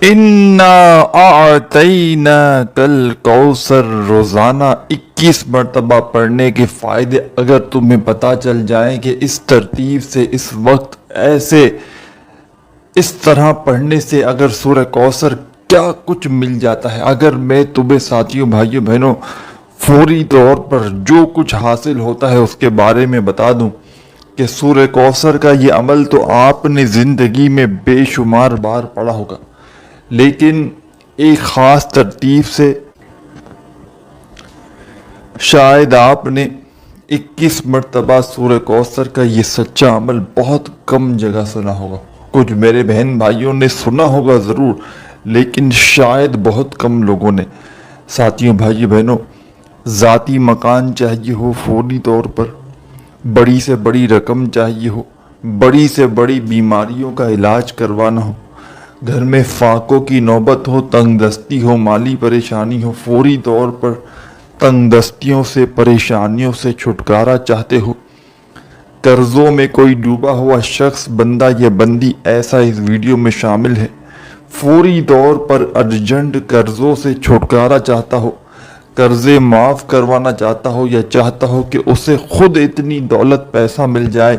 انا اعطینا کل کوثر روزانہ 21 مرتبہ پڑھنے کے فائدے اگر تمہیں پتہ چل جائیں کہ اس ترتیب سے اس وقت ایسے اس طرح پڑھنے سے اگر سورہ کوثر کیا کچھ مل جاتا ہے، اگر میں تمہیں ساتھیوں بھائیوں بہنوں فوری طور پر جو کچھ حاصل ہوتا ہے اس کے بارے میں بتا دوں کہ سورہ کوثر کا یہ عمل تو آپ نے زندگی میں بے شمار بار پڑھا ہوگا، لیکن ایک خاص ترتیب سے شاید آپ نے 21 مرتبہ سورہ کوثر کا یہ سچا عمل بہت کم جگہ سنا ہوگا۔ کچھ میرے بہن بھائیوں نے سنا ہوگا ضرور، لیکن شاید بہت کم لوگوں نے۔ ساتھیوں بھائیوں بہنوں، ذاتی مکان چاہیے ہو فوری طور پر، بڑی سے بڑی رقم چاہیے ہو، بڑی سے بڑی بیماریوں کا علاج کروانا ہو، گھر میں فاقوں کی نوبت ہو، تنگ دستی ہو، مالی پریشانی ہو، فوری طور پر تنگ دستیوں سے پریشانیوں سے چھٹکارا چاہتے ہو، قرضوں میں کوئی ڈوبا ہوا شخص بندہ یا بندی ایسا اس ویڈیو میں شامل ہے، فوری طور پر ارجنٹ قرضوں سے چھٹکارا چاہتا ہو، قرضے معاف کروانا چاہتا ہو، یا چاہتا ہو کہ اسے خود اتنی دولت پیسہ مل جائے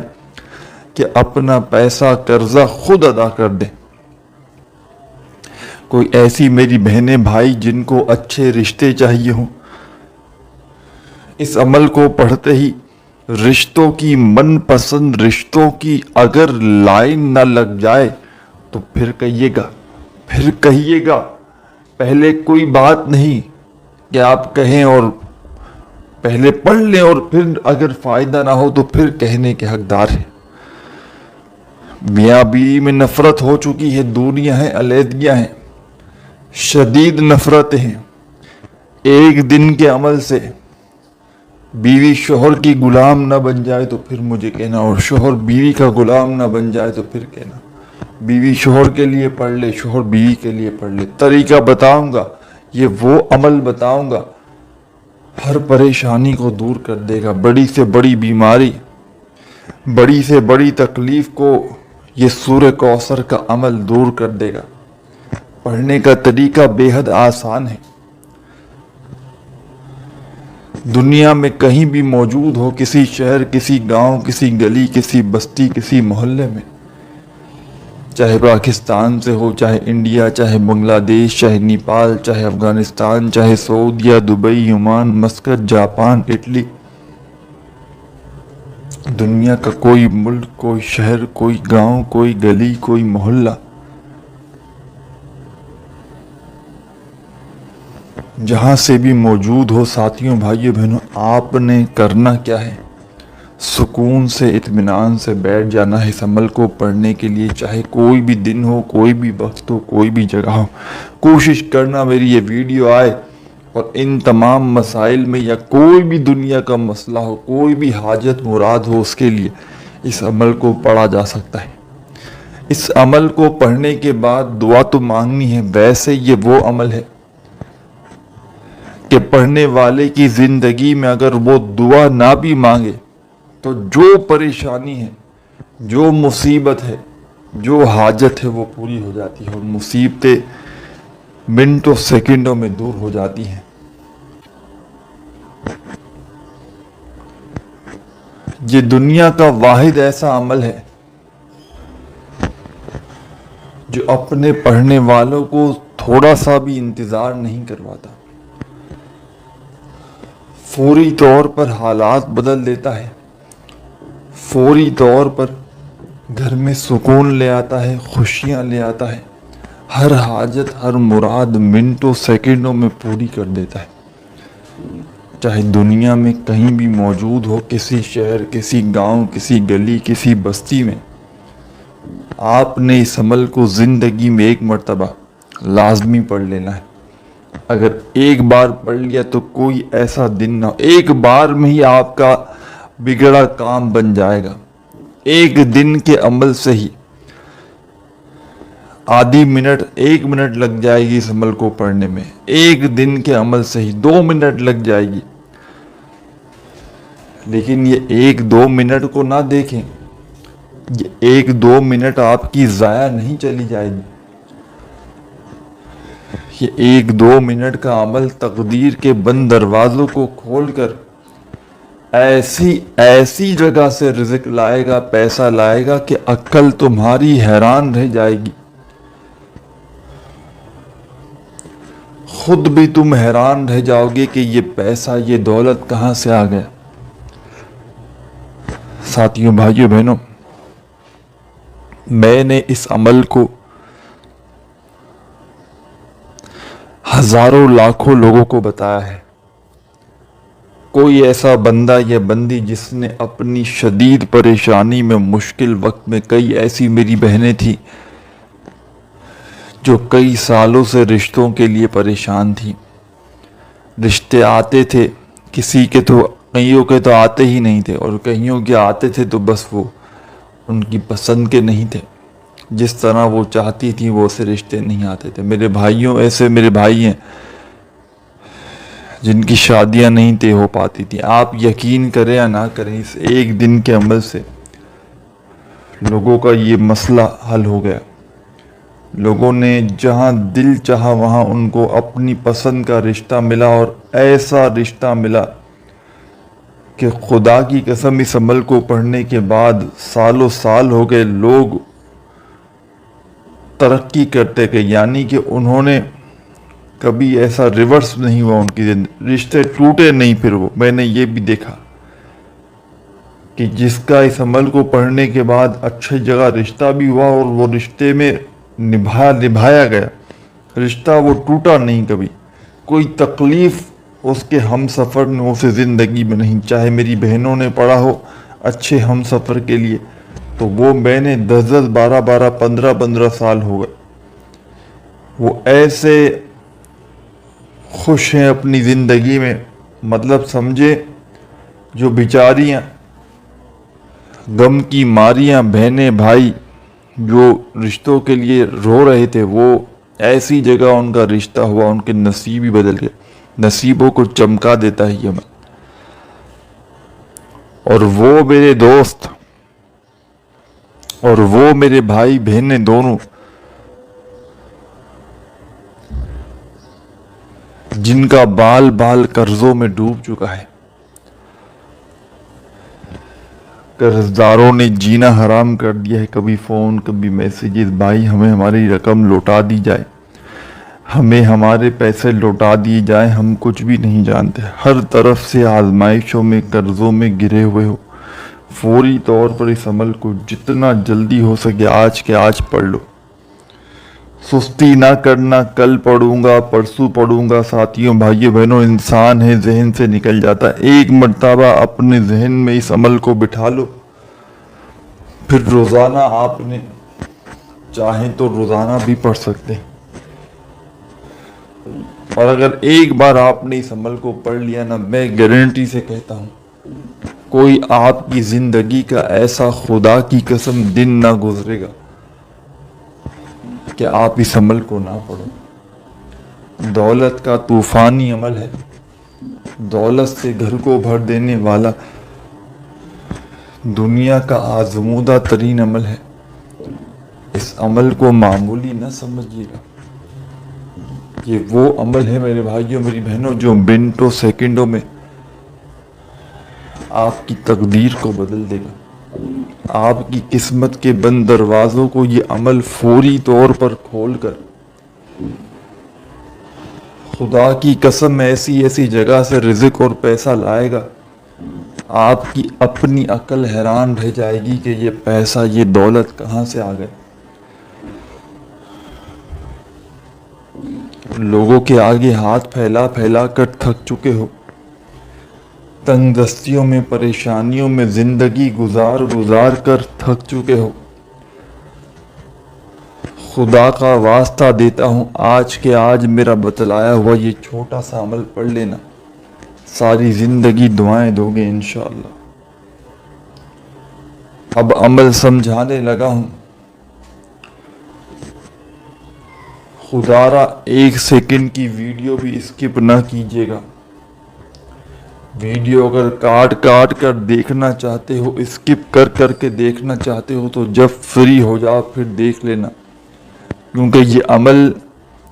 کہ اپنا پیسہ قرضہ خود ادا کر دے، کوئی ایسی میری بہنیں بھائی جن کو اچھے رشتے چاہیے ہوں، اس عمل کو پڑھتے ہی رشتوں کی من پسند رشتوں کی اگر لائن نہ لگ جائے تو پھر کہیے گا پہلے کوئی بات نہیں کہ آپ کہیں اور پہلے پڑھ لیں اور پھر اگر فائدہ نہ ہو تو پھر کہنے کے حقدار ہیں۔ میاں بیوی میں نفرت ہو چکی ہے، دوریاں ہیں، علیحدگیاں ہیں، شدید نفرتیں ہیں، ایک دن کے عمل سے بیوی شوہر کی غلام نہ بن جائے تو پھر مجھے کہنا، اور شوہر بیوی کا غلام نہ بن جائے تو پھر کہنا، بیوی شوہر کے لیے پڑھ لے، شوہر بیوی کے لیے پڑھ لے۔ طریقہ بتاؤں گا، یہ وہ عمل بتاؤں گا ہر پریشانی کو دور کر دے گا، بڑی سے بڑی بیماری، بڑی سے بڑی تکلیف کو یہ سورہ کوثر کا عمل دور کر دے گا۔ پڑھنے کا طریقہ بے حد آسان ہے، دنیا میں کہیں بھی موجود ہو، کسی شہر، کسی گاؤں، کسی گلی، کسی بستی، کسی محلے میں، چاہے پاکستان سے ہو، چاہے انڈیا، چاہے بنگلہ دیش، چاہے نیپال، چاہے افغانستان، چاہے سعودیہ، Dubai, Oman, Muscat, Japan, Italy, دنیا کا کوئی ملک، کوئی شہر، کوئی گاؤں، کوئی گلی، کوئی محلہ، جہاں سے بھی موجود ہو، ساتھیوں بھائیوں بہنوں، آپ نے کرنا کیا ہے؟ سکون سے اطمینان سے بیٹھ جانا ہے اس عمل کو پڑھنے کے لیے، چاہے کوئی بھی دن ہو، کوئی بھی وقت ہو، کوئی بھی جگہ ہو۔ کوشش کرنا میری یہ ویڈیو آئے اور ان تمام مسائل میں، یا کوئی بھی دنیا کا مسئلہ ہو، کوئی بھی حاجت مراد ہو، اس کے لیے اس عمل کو پڑھا جا سکتا ہے۔ اس عمل کو پڑھنے کے بعد دعا تو مانگنی ہے، ویسے یہ وہ عمل ہے کہ پڑھنے والے کی زندگی میں اگر وہ دعا نہ بھی مانگے تو جو پریشانی ہے، جو مصیبت ہے، جو حاجت ہے وہ پوری ہو جاتی ہے، اور مصیبتیں منٹوں سیکنڈوں میں دور ہو جاتی ہیں۔ یہ دنیا کا واحد ایسا عمل ہے جو اپنے پڑھنے والوں کو تھوڑا سا بھی انتظار نہیں کرواتا، فوری طور پر حالات بدل دیتا ہے، فوری طور پر گھر میں سکون لے آتا ہے، خوشیاں لے آتا ہے، ہر حاجت، ہر مراد منٹوں سیکنڈوں میں پوری کر دیتا ہے۔ چاہے دنیا میں کہیں بھی موجود ہو، کسی شہر، کسی گاؤں، کسی گلی، کسی بستی میں، آپ نے اس عمل کو زندگی میں ایک مرتبہ لازمی پڑھ لینا ہے۔ اگر ایک بار پڑھ لیا تو کوئی ایسا دن نہ ہو، ایک بار میں ہی آپ کا بگڑا کام بن جائے گا، ایک دن کے عمل سے ہی آدھی منٹ، 1 منٹ لگ جائے گی اس عمل کو پڑھنے میں، ایک دن کے عمل سے ہی 2 منٹ لگ جائے گی۔ لیکن یہ 1-2 منٹ کو نہ دیکھیں، یہ 1-2 منٹ آپ کی ضائع نہیں چلی جائے گی، یہ 1-2 منٹ کا عمل تقدیر کے بند دروازوں کو کھول کر ایسی جگہ سے رزق لائے گا، پیسہ لائے گا کہ عقل تمہاری حیران رہ جائے گی، خود بھی تم حیران رہ جاؤ گے کہ یہ پیسہ، یہ دولت کہاں سے آ گیا۔ ساتھیوں، بھائیوں، بہنوں، میں نے اس عمل کو ہزاروں لاکھوں لوگوں کو بتایا ہے۔ کوئی ایسا بندہ یا بندی جس نے اپنی شدید پریشانی میں، مشکل وقت میں، کئی ایسی میری بہنیں تھیں جو کئی سالوں سے رشتوں کے لیے پریشان تھیں۔ رشتے آتے تھے، کسی کے تو، کئیوں کے تو آتے ہی نہیں تھے، اور کئیوں کے آتے تھے تو بس وہ ان کی پسند کے نہیں تھے، جس طرح وہ چاہتی تھی وہ سے رشتے نہیں آتے تھے۔ میرے بھائیوں، ایسے میرے بھائی ہیں جن کی شادیاں نہیں طے ہو پاتی تھی۔ آپ یقین کریں یا نہ کریں، اس ایک دن کے عمل سے لوگوں کا یہ مسئلہ حل ہو گیا۔ لوگوں نے جہاں دل چاہا وہاں ان کو اپنی پسند کا رشتہ ملا، اور ایسا رشتہ ملا کہ خدا کی قسم اس عمل کو پڑھنے کے بعد سالوں سال ہو گئے، لوگ ترقی کرتے گئے، یعنی کہ انہوں نے کبھی ایسا ریورس نہیں ہوا ان کی زندگی، رشتے ٹوٹے نہیں۔ پھر وہ، میں نے یہ بھی دیکھا کہ جس کا اس عمل کو پڑھنے کے بعد اچھی جگہ رشتہ بھی ہوا اور وہ رشتے میں نبھایا گیا، رشتہ وہ ٹوٹا نہیں کبھی، کوئی تکلیف اس کے ہم سفر نے اسے زندگی میں نہیں۔ چاہے میری بہنوں نے پڑھا ہو اچھے ہم سفر کے لیے، تو وہ میں نے 10-10, 12-12, 15-15 سال ہو گئے، وہ ایسے خوش ہیں اپنی زندگی میں، مطلب سمجھے جو بیچاریاں غم کی ماریاں بہنیں بھائی جو رشتوں کے لیے رو رہے تھے، وہ ایسی جگہ ان کا رشتہ ہوا، ان کے نصیب ہی بدل گئے۔ نصیبوں کو چمکا دیتا ہے یہ عمل۔ اور وہ میرے دوست اور وہ میرے بھائی بہنیں دونوں جن کا بال بال قرضوں میں ڈوب چکا ہے، قرضداروں نے جینا حرام کر دیا ہے، کبھی فون کبھی میسیجز، بھائی ہمیں ہماری رقم لوٹا دی جائے، ہمیں ہمارے پیسے لوٹا دیے جائیں، ہم کچھ بھی نہیں جانتے، ہر طرف سے آزمائشوں میں، قرضوں میں گرے ہوئے ہو۔ فوری طور پر اس عمل کو جتنا جلدی ہو سکے آج کے آج پڑھ لو، سستی نہ کرنا، کل پڑھوں گا، پرسوں پڑھوں گا۔ ساتھیوں، بھائیوں، بہنوں، انسان ہے ذہن سے نکل جاتا ہے، ایک مرتبہ اپنے ذہن میں اس عمل کو بٹھا لو، پھر روزانہ آپ نے چاہیں تو روزانہ بھی پڑھ سکتے ہیں، اور اگر ایک بار آپ نے اس عمل کو پڑھ لیا نا، میں گارنٹی سے کہتا ہوں کوئی آپ کی زندگی کا ایسا خدا کی قسم دن نہ گزرے گا کہ آپ اس عمل کو نہ پڑھو۔ دولت کا طوفانی عمل ہے، دولت سے گھر کو بھر دینے والا دنیا کا آزمودہ ترین عمل ہے۔ اس عمل کو معمولی نہ سمجھیے گا، یہ وہ عمل ہے میرے بھائیوں میری بہنوں جو منٹوں سیکنڈوں میں آپ کی تقدیر کو بدل دے گا۔ آپ کی قسمت کے بند دروازوں کو یہ عمل فوری طور پر کھول کر خدا کی قسم ایسی جگہ سے رزق اور پیسہ لائے گا، آپ کی اپنی عقل حیران رہ جائے گی کہ یہ پیسہ، یہ دولت کہاں سے آ گئے۔ لوگوں کے آگے ہاتھ پھیلا پھیلا کر تھک چکے ہو، تنگ دستیوں میں، پریشانیوں میں زندگی گزار کر تھک چکے ہو۔ خدا کا واسطہ دیتا ہوں، آج کے آج میرا بتلایا ہوا یہ چھوٹا سا عمل پڑھ لینا، ساری زندگی دعائیں دو گے انشاءاللہ۔ اب عمل سمجھانے لگا ہوں، خدارا 1 سیکنڈ کی ویڈیو بھی اسکپ نہ کیجیے گا۔ ویڈیو اگر کاٹ کر دیکھنا چاہتے ہو، اسکپ کر کے دیکھنا چاہتے ہو تو جب فری ہو جاؤ پھر دیکھ لینا، کیونکہ یہ عمل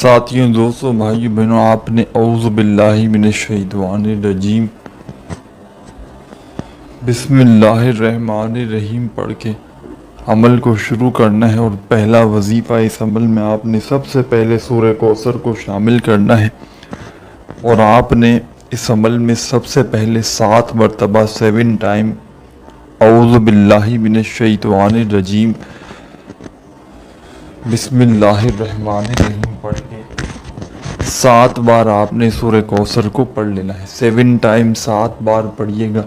ساتھیوں، دوستوں، بھائیوں، بہنوں، آپ نے اعوذ باللہ من الشیطان الرجیم بسم اللہ الرحمن الرحیم پڑھ کے عمل کو شروع کرنا ہے، اور پہلا وظیفہ اس عمل میں آپ نے سب سے پہلے سورہ کوثر کو شامل کرنا ہے، اور آپ نے اس عمل میں سب سے پہلے 7 مرتبہ 7 ٹائم اعوذ باللہ من الشیطان الرجیم بسم اللہ الرحمن الرحیم پڑھ کے 7 بار آپ نے سورہ کوثر کو پڑھ لینا ہے۔ 7 ٹائم 7 بار پڑھیے گا۔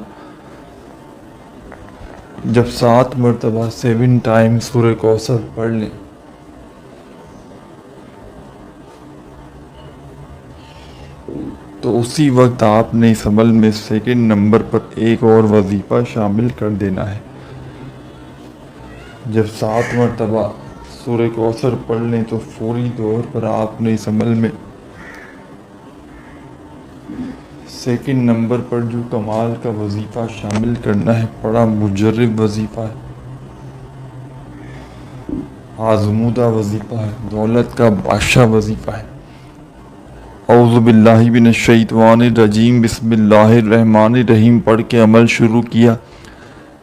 جب 7 مرتبہ 7 ٹائم سورہ کوثر پڑھ لیں تو اسی وقت آپ نے اس عمل میں 2 نمبر پر ایک اور وظیفہ شامل کر دینا ہے۔ جب 7 مرتبہ سورہ کوثر پڑھ لیں تو فوری طور پر آپ نے اس عمل میں 2 نمبر پر جو کمال کا وظیفہ شامل کرنا ہے، بڑا مجرب وظیفہ ہے، آزمودہ وظیفہ ہے، دولت کا بادشاہ وظیفہ ہے۔ اعوذ باللہ من الشیطان الرجیم بسم اللہ الرحمن الرحیم پڑھ کے عمل شروع کیا،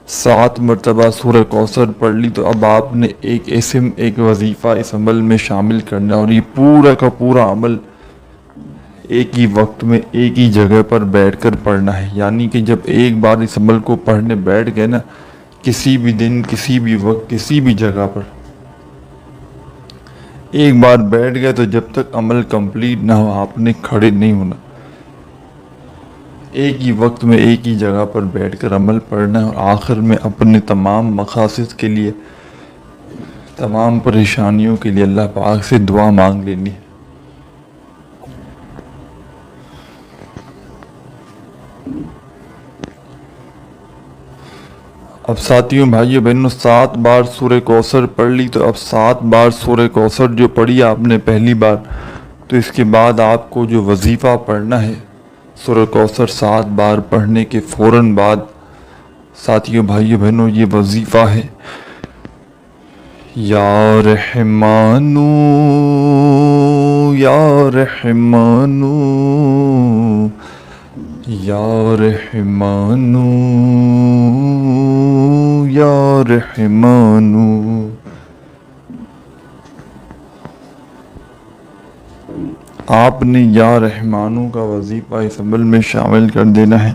7 مرتبہ سورہ کوثر پڑھ لی، تو اب آپ نے ایک اسم، ایک وظیفہ اس عمل میں شامل کرنا ہے، اور یہ پورا کا پورا عمل ایک ہی وقت میں ایک ہی جگہ پر بیٹھ کر پڑھنا ہے۔ یعنی کہ جب ایک بار اس عمل کو پڑھنے بیٹھ گئے نا، کسی بھی دن، کسی بھی وقت، کسی بھی جگہ پر ایک بار بیٹھ گئے تو جب تک عمل کمپلیٹ نہ ہو آپ نے کھڑے نہیں ہونا، ایک ہی وقت میں ایک ہی جگہ پر بیٹھ کر عمل پڑھنا ہے، اور آخر میں اپنے تمام مقاصد کے لیے، تمام پریشانیوں کے لیے اللہ پاک سے دعا مانگ لینی ہے۔ اب ساتھیوں، بھائیوں، بہنوں، 7 بار سورہ کوثر پڑھ لی، تو اب 7 بار سورہ کوثر جو پڑھی آپ نے پہلی بار، تو اس کے بعد آپ کو جو وظیفہ پڑھنا ہے سورہ کوثر 7 بار پڑھنے کے فوراً بعد، ساتھیوں، بھائیوں، بہنوں، یہ وظیفہ ہے: یا رحمانو یا رحمانو یا رحمانو یا رحمانو۔ آپ نے یا رحمانو کا وظیفہ اس عمل میں شامل کر دینا ہے۔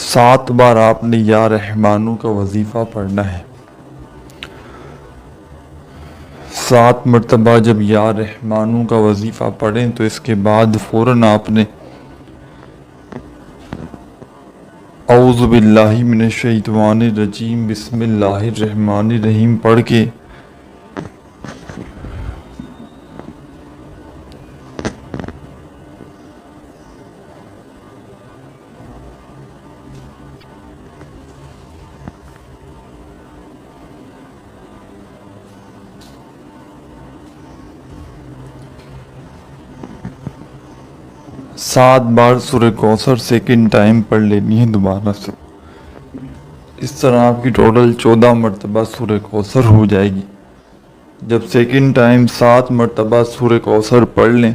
7 بار آپ نے یا رحمانو کا وظیفہ پڑھنا ہے۔ 7 مرتبہ جب یا رحمانو کا وظیفہ پڑھیں تو اس کے بعد فوراً آپ نے اعوذ باللہ من الشیطان الرجیم بسم اللہ الرحمن الرحیم پڑھ کے سات بار سورہ کوثر 2 ٹائم پڑھ لینی ہے دوبارہ سے۔ اس طرح آپ کی ٹوٹل 14 مرتبہ سورہ کوثر ہو جائے گی۔ جب 2 ٹائم 7 مرتبہ سورہ کوثر پڑھ لیں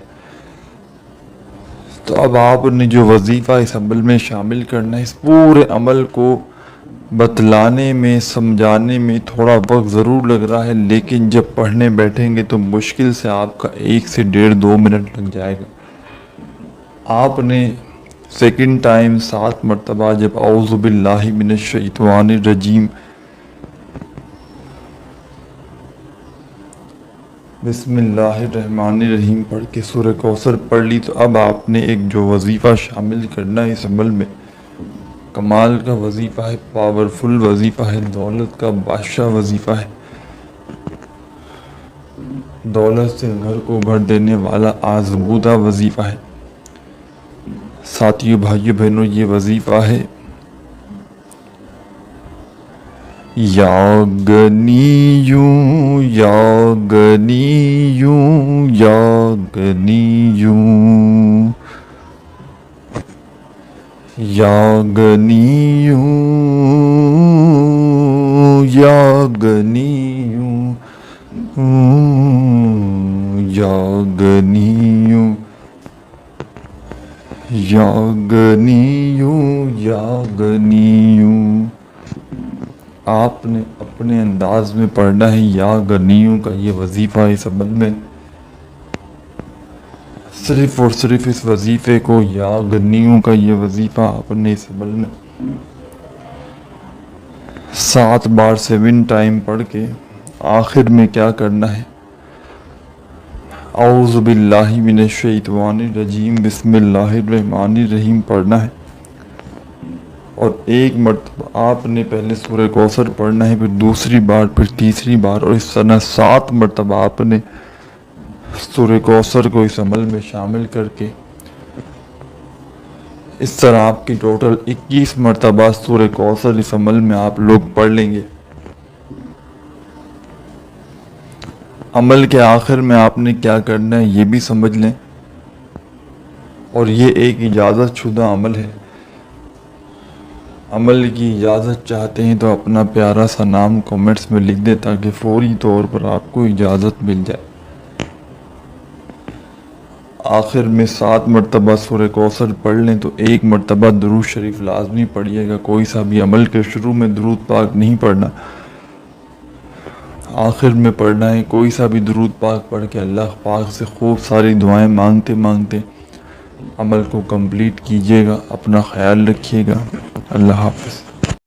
تو اب آپ نے جو وظیفہ اس عمل میں شامل کرنا ہے، اس پورے عمل کو بتلانے میں، سمجھانے میں تھوڑا وقت ضرور لگ رہا ہے، لیکن جب پڑھنے بیٹھیں گے تو مشکل سے آپ کا 1 سے 1.5-2 منٹ لگ جائے گا۔ آپ نے 2 ٹائم 7 مرتبہ جب اعوذ باللہ من الشیطان الرجیم بسم اللہ الرحمن الرحیم پڑھ کے سورہ کوثر پڑھ لی، تو اب آپ نے ایک جو وظیفہ شامل کرنا ہے اس عمل میں، کمال کا وظیفہ ہے، پاورفل وظیفہ ہے، دولت کا بادشاہ وظیفہ ہے، دولت سے گھر کو بھر دینے والا آزمودہ وظیفہ ہے۔ ساتھیوں، بھائیوں، بہنوں، یہ وظیفہ ہے: یا غنیوں یا غنیوں یا غنیوں یا غنیوں یا غنیوں یا غنیوں یا غنیوں یا غنیوں. آپ نے اپنے انداز میں پڑھنا ہے یا غنیوں کا یہ وظیفہ اس عمل میں. صرف اور صرف اس وظیفے کو یا غنیوں کا یہ وظیفہ آپ نے اس عمل میں 7 بار 7 ٹائم پڑھ کے آخر میں کیا کرنا ہے؟ اعوذ باللہ من الشیطان الرجیم بسم اللہ الرحمن الرحیم پڑھنا ہے. اور ایک مرتبہ آپ نے پہلے سورہ کوثر پڑھنا ہے، پھر دوسری بار، پھر تیسری بار، اور اس طرح 7 مرتبہ آپ نے سورہ کوثر کو اس عمل میں شامل کر کے اس طرح آپ کی ٹوٹل 21 مرتبہ سورہ کوثر اس عمل میں آپ لوگ پڑھ لیں گے. عمل کے آخر میں آپ نے کیا کرنا ہے یہ بھی سمجھ لیں، اور یہ ایک اجازت شدہ عمل ہے. عمل کی اجازت چاہتے ہیں تو اپنا پیارا سا نام کومنٹس میں لکھ دیں تاکہ فوری طور پر آپ کو اجازت مل جائے. آخر میں 7 مرتبہ سورہ کوثر پڑھ لیں تو 1 مرتبہ درود شریف لازمی پڑھیے گا. کوئی سا بھی عمل کے شروع میں درود پاک نہیں پڑھنا، آخر میں پڑھنا ہے. کوئی سا بھی درود پاک پڑھ کے اللہ پاک سے خوب ساری دعائیں مانگتے مانگتے عمل کو کمپلیٹ کیجیے گا. اپنا خیال رکھیے گا. اللہ حافظ.